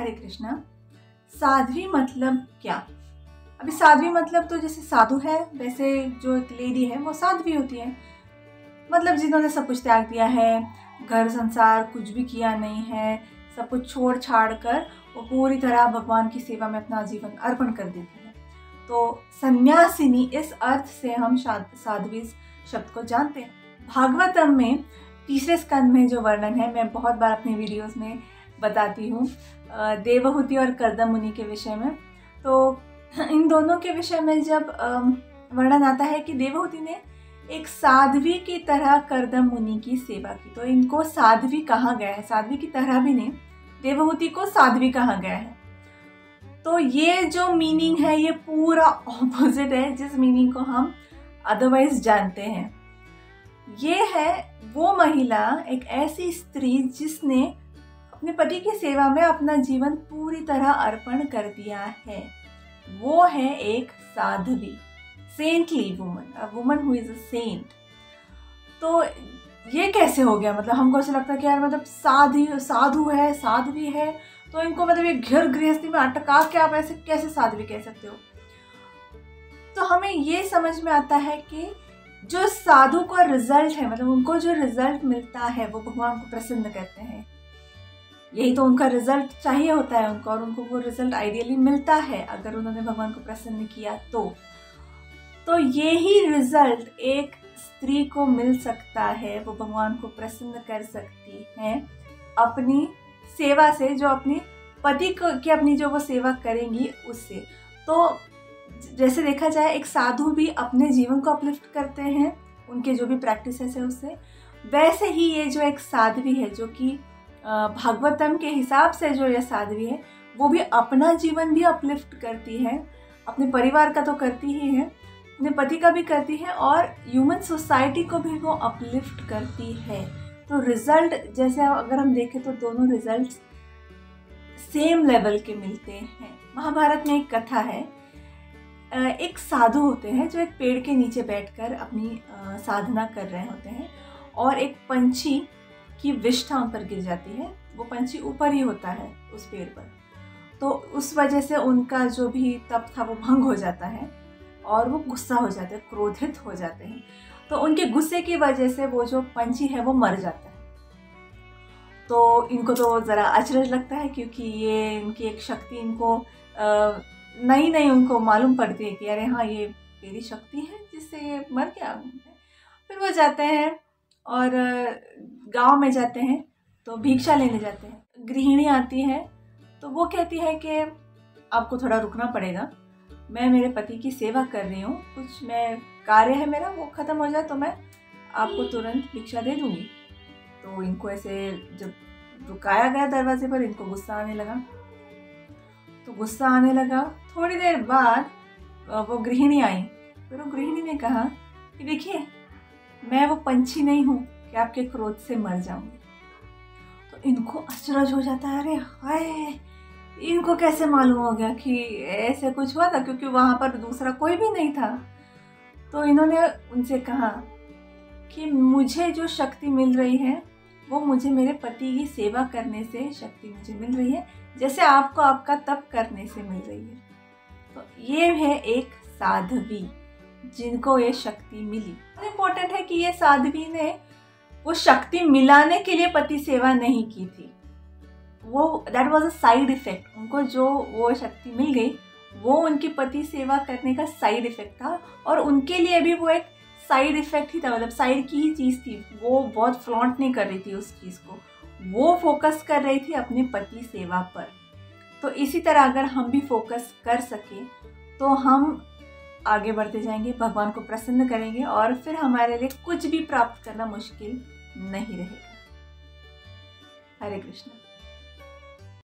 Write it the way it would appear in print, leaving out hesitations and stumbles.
हरे कृष्णा। साध्वी मतलब क्या? अभी साध्वी मतलब तो जैसे साधु है, वैसे जो एक लेडी है वो साध्वी होती है। मतलब जिन्होंने सब कुछ त्याग दिया है, घर संसार कुछ भी किया नहीं है, सब कुछ छोड़ छाड़ कर वो पूरी तरह भगवान की सेवा में अपना जीवन अर्पण कर देती है। तो सन्यासिनी इस अर्थ से हम साध्वी शब्द को जानते हैं। भागवतम में तीसरे स्कंद में जो वर्णन है, मैं बहुत बार अपनी वीडियोस में बताती हूँ, देवहूति और कर्दम मुनि के विषय में। तो इन दोनों के विषय में जब वर्णन आता है कि देवहूति ने एक साध्वी की तरह कर्दम मुनि की सेवा की, तो इनको साध्वी कहा गया है। साध्वी की तरह भी नहीं, देवहूति को साध्वी कहा गया है। तो ये जो मीनिंग है ये पूरा ऑपोजिट है जिस मीनिंग को हम अदरवाइज जानते हैं। ये है वो महिला, एक ऐसी स्त्री जिसने अपने पति की सेवा में अपना जीवन पूरी तरह अर्पण कर दिया है। वो है एक साध्वी, saintly woman, a woman who is a saint. तो ये कैसे हो गया? मतलब हमको ऐसा लगता है कि यार मतलब साधु है, साध्वी है, तो इनको मतलब ये घर गृहस्थी में अटका के आप ऐसे कैसे साध्वी कह सकते हो? तो हमें ये समझ में आता है कि जो साधु का रिजल्ट है, मतलब उनको जो रिजल्ट मिलता है वो भगवान को प्रसन्न करते हैं। यही तो उनका रिजल्ट चाहिए होता है उनको, और उनको वो रिजल्ट आइडियली मिलता है अगर उन्होंने भगवान को प्रसन्न किया तो यही रिजल्ट एक स्त्री को मिल सकता है। वो भगवान को प्रसन्न कर सकती है अपनी सेवा से, जो अपनी पति की अपनी जो वो सेवा करेंगी उससे। तो जैसे देखा जाए, एक साधु भी अपने जीवन को अपलिफ्ट करते हैं उनके जो भी प्रैक्टिसेस है उससे, वैसे ही ये जो एक साध्वी है, जो कि भागवतम के हिसाब से जो ये साध्वी है, वो भी अपना जीवन भी अपलिफ्ट करती है, अपने परिवार का तो करती ही है, अपने पति का भी करती है, और ह्यूमन सोसाइटी को भी वो अपलिफ्ट करती है। तो रिजल्ट जैसे अगर हम देखें तो दोनों रिजल्ट सेम लेवल के मिलते हैं। महाभारत में एक कथा है, एक साधु होते हैं जो एक पेड़ के नीचे बैठकर अपनी साधना कर रहे होते हैं, और एक पंछी की विष्ठा उन पर गिर जाती है। वो पंछी ऊपर ही होता है उस पेड़ पर, तो उस वजह से उनका जो भी तप था वो भंग हो जाता है और वो गुस्सा हो जाते हैं, क्रोधित हो जाते हैं। तो उनके गुस्से की वजह से वो जो पंछी है वो मर जाता है। तो इनको तो ज़रा अचरज लगता है, क्योंकि ये इनकी एक शक्ति इनको नई उनको मालूम पड़ती है कि अरे हाँ, ये मेरी शक्ति है जिससे ये मर गया। फिर वो जाते हैं और गांव में जाते हैं, तो भिक्षा लेने जाते हैं। गृहिणी आती है तो वो कहती है कि आपको थोड़ा रुकना पड़ेगा, मैं मेरे पति की सेवा कर रही हूँ, कुछ मैं कार्य है मेरा, वो ख़त्म हो जाए तो मैं आपको तुरंत भिक्षा दे दूँगी। तो इनको ऐसे जब रुकाया गया दरवाजे पर, इनको गुस्सा आने लगा। थोड़ी देर बाद वो गृहिणी आई, फिर वो गृहिणी ने कहा कि देखिए, मैं वो पंछी नहीं हूँ कि आपके क्रोध से मर जाऊंगी। तो इनको अचरज हो जाता है, अरे हाय, इनको कैसे मालूम हो गया कि ऐसे कुछ हुआ था, क्योंकि वहाँ पर दूसरा कोई भी नहीं था। तो इन्होंने उनसे कहा कि मुझे जो शक्ति मिल रही है वो मुझे मेरे पति की सेवा करने से शक्ति मुझे मिल रही है, जैसे आपको आपका तप करने से मिल रही है। तो ये है एक साध्वी जिनको ये शक्ति मिली। इम्पोर्टेंट है कि ये साध्वी ने वो शक्ति मिलाने के लिए पति सेवा नहीं की थी, वो that was a side effect. उनको जो वो शक्ति मिल गई वो उनकी पति सेवा करने का साइड इफेक्ट था, और उनके लिए भी वो एक साइड इफेक्ट ही था, मतलब साइड की ही चीज़ थी। वो बहुत फ्लॉन्ट नहीं कर रही थी उस चीज़ को, वो फोकस कर रही थी अपने पति सेवा पर। तो इसी तरह अगर हम भी फोकस कर सकें तो हम आगे बढ़ते जाएंगे, भगवान को प्रसन्न करेंगे, और फिर हमारे लिए कुछ भी प्राप्त करना मुश्किल नहीं रहेगा। हरे कृष्ण।